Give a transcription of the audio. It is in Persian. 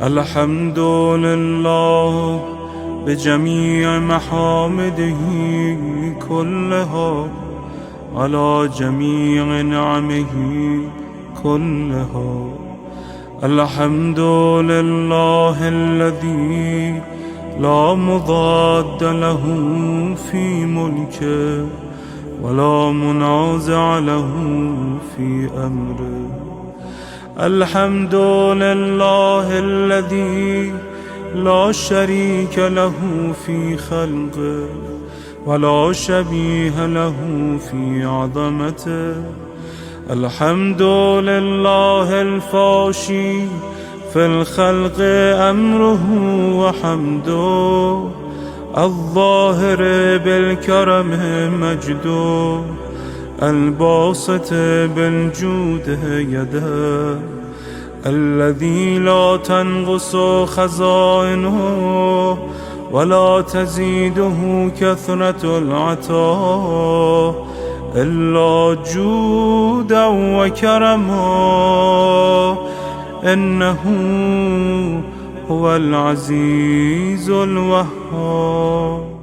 الحمد لله بجميع محامده كلها على جميع نعمه كلها. الحمد لله الذي لا مضاد له في ملكه ولا منازع له في أمره. الحمد لله الذي لا شريك له في خلقه ولا شبيه له في عظمته. الحمد لله الفاشي في الخلق أمره وحمده، الظاهر بالكرم مجده، الباسط بالجود يده، الذي لا تنقص خزائنه ولا تزيده كثرة العطاء إلا جودا وكرما. إنه هو العزيز الوهاب.